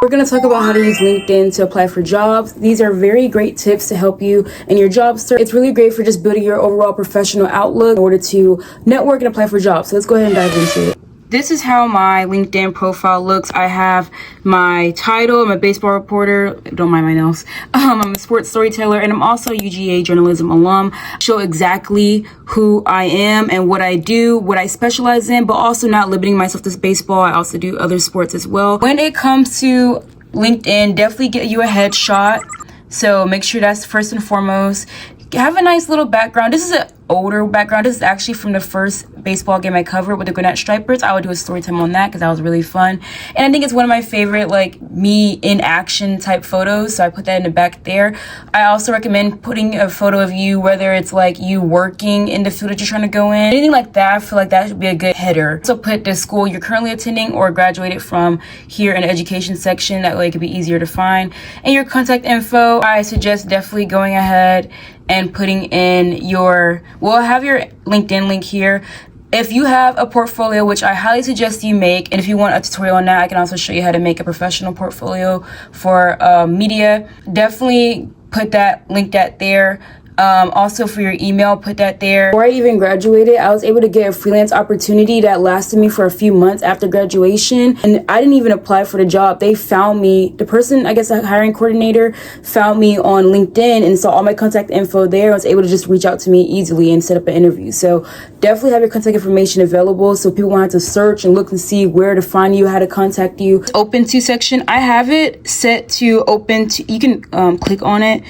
We're going to talk about how to use LinkedIn to apply for jobs. These are very great tips to help you in your job search. It's really great for just building your overall professional outlook in order to network and apply for jobs. So let's go ahead and dive into it. This is how my LinkedIn profile looks. I have my title. I'm a baseball reporter. Don't mind my nails. I'm a sports storyteller, and I'm also a UGA journalism alum. Show exactly who I am and what I do, what I specialize in, but also not limiting myself to baseball. I also do other sports as well. When it comes to LinkedIn, definitely get you a headshot. So make sure that's first and foremost. Have a nice little background. This is an older background. This is actually from the first baseball game I covered with the Gwinnett Stripers. I would do a story time on that because that was really fun. And I think it's one of my favorite, like, me in action type photos. So I put that in the back there. I also recommend putting a photo of you, whether it's like you working in the field that you're trying to go in. Anything like that, I feel like that should be a good header. So put the school you're currently attending or graduated from here in the education section. That way it could be easier to find. And your contact info, I suggest definitely going ahead and putting in your, well, have your LinkedIn link here. If you have a portfolio, which I highly suggest you make, and if you want a tutorial on that, I can also show you how to make a professional portfolio for media. Definitely put that, link that there. Also for your email, put that there. Before I even graduated, I was able to get a freelance opportunity that lasted me for a few months after graduation. And I didn't even apply for the job. They found me, the person, I guess the hiring coordinator, found me on LinkedIn and saw all my contact info there. I was able to just reach out to me easily and set up an interview. So definitely have your contact information available so people won't have to search and look and see where to find you, how to contact you. Open to section, I have it set to open to, you can click on it.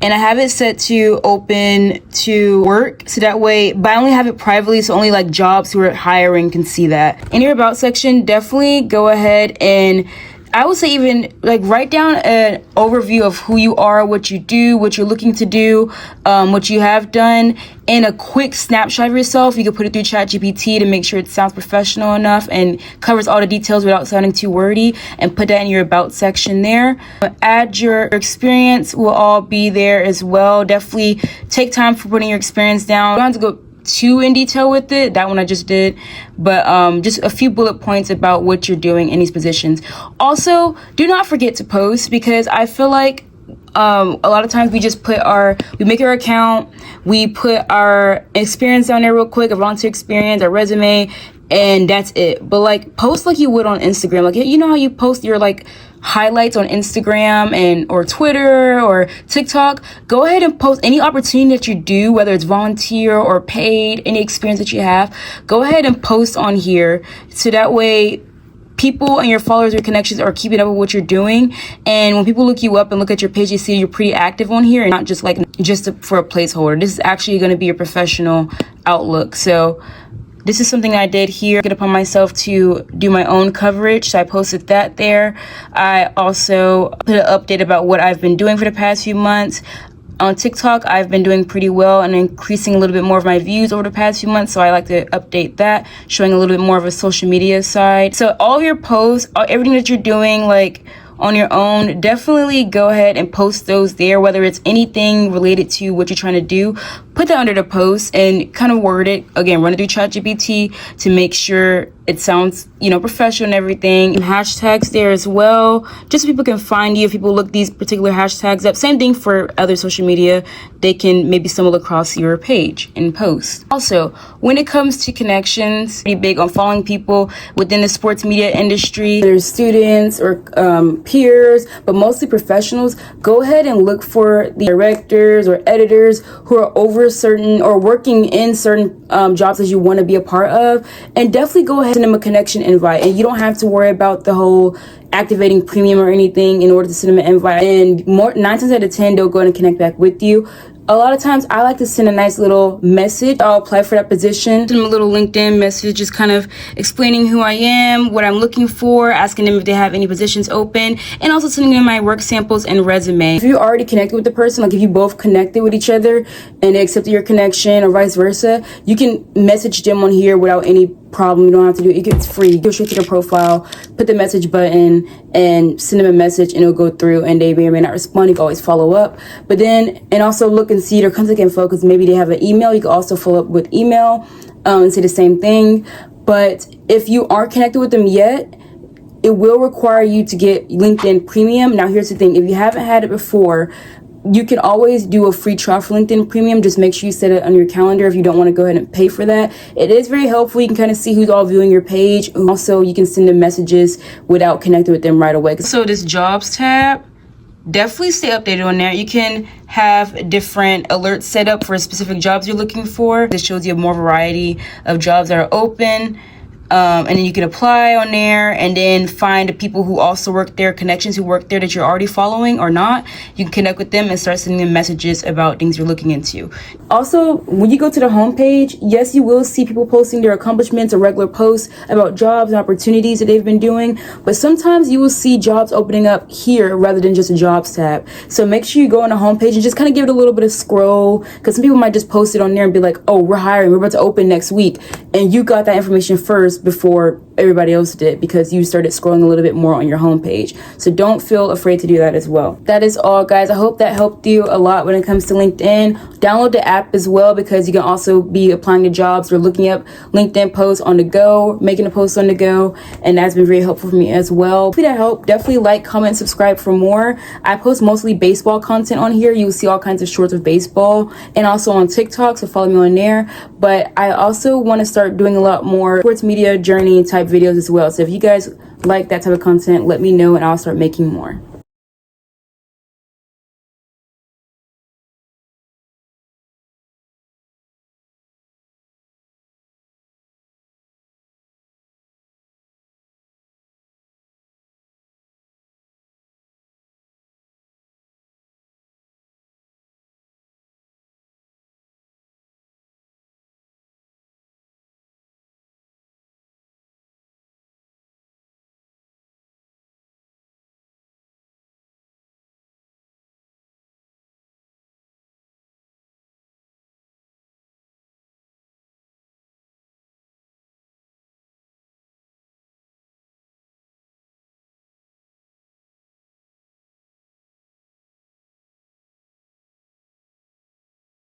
And I have it set to open to work. So that way, but I only have it privately. So only like jobs who are hiring can see that. In your about section, definitely go ahead and I would say even like write down an overview of who you are, what you do, what you're looking to do, what you have done, and a quick snapshot of yourself. You can put it through ChatGPT to make sure it sounds professional enough and covers all the details without sounding too wordy, and put that in your about section there. Add your experience will all be there as well. Definitely take time for putting your experience down. You don't have to go too in detail with it, that one I just did, but just a few bullet points about what you're doing in these positions. Also, do not forget to post, because I feel like a lot of times we just we make our account, we put our experience down there real quick, a volunteer experience, our resume, and that's it. But like, post like you would on Instagram. Like, you know how you post your like highlights on Instagram and or Twitter or TikTok? Go ahead and post any opportunity that you do, whether it's volunteer or paid, any experience that you have. Go ahead and post on here, so that way people and your followers or connections are keeping up with what you're doing. And when people look you up and look at your page, they see you're pretty active on here and not just like for a placeholder. This is actually going to be your professional outlook. So this is something I did here. I get upon myself to do my own coverage, so I posted that there. I also put an update about what I've been doing for the past few months. On TikTok, I've been doing pretty well and increasing a little bit more of my views over the past few months, so I like to update that, showing a little bit more of a social media side. So all of your posts, everything that you're doing, like on your own, definitely go ahead and post those there, whether it's anything related to what you're trying to do. Put that under the post and kind of word it. Again, run it through ChatGPT to make sure it sounds, professional and everything. And hashtags there as well, just so people can find you. If people look these particular hashtags up, same thing for other social media, they can maybe stumble across your page and post. Also, when it comes to connections, pretty big on following people within the sports media industry. There's students or peers, but mostly professionals. Go ahead and look for the directors or editors who are over certain or working in certain jobs that you want to be a part of, and definitely go ahead and send them a connection invite. And you don't have to worry about the whole activating premium or anything in order to send them an invite. And 9 times out of 10, they'll go and connect back with you. A lot of times I like to send a nice little message. I'll apply for that position. Send them a little LinkedIn message, just kind of explaining who I am, what I'm looking for, asking them if they have any positions open, and also sending them my work samples and resume. If you already connected with the person, like if you both connected with each other and they accepted your connection or vice versa, you can message them on here without any problem. You don't have to do it. It's free. Go straight to their profile, put the message button, and send them a message, and it'll go through, and they may or may not respond. You can always follow up. But then, and also look and see their contact info, because maybe they have an email. You can also follow up with email and say the same thing. But if you aren't connected with them yet, it will require you to get LinkedIn Premium. Now, here's the thing. If you haven't had it before, you can always do a free trial for LinkedIn Premium. Just make sure you set it on your calendar if you don't want to go ahead and pay for that. It is very helpful. You can kind of see who's all viewing your page. Also, you can send them messages without connecting with them right away. So this jobs tab, definitely stay updated on there. You can have different alerts set up for specific jobs you're looking for. This shows you a more variety of jobs that are open. And then you can apply on there and then find the people who also work there, connections who work there that you're already following or not. You can connect with them and start sending them messages about things you're looking into. Also, when you go to the homepage, yes, you will see people posting their accomplishments or regular posts about jobs and opportunities that they've been doing. But sometimes you will see jobs opening up here rather than just a jobs tab. So make sure you go on the homepage and just kind of give it a little bit of scroll, because some people might just post it on there and be like, oh, we're hiring, we're about to open next week. And you got that information first before everybody else did because you started scrolling a little bit more on your homepage. So don't feel afraid to do that as well. That is all, guys. I hope that helped you a lot when it comes to LinkedIn. Download the app as well, because you can also be applying to jobs or looking up LinkedIn posts on the go, making a post on the go, and that's been very helpful for me as well. Hopefully that helped. Definitely like, comment, subscribe for more. I post mostly baseball content on here. You will see all kinds of shorts of baseball, and also on TikTok, so follow me on there. But I also want to start doing a lot more sports media journey type videos as well. So if you guys like that type of content, let me know and I'll start making more.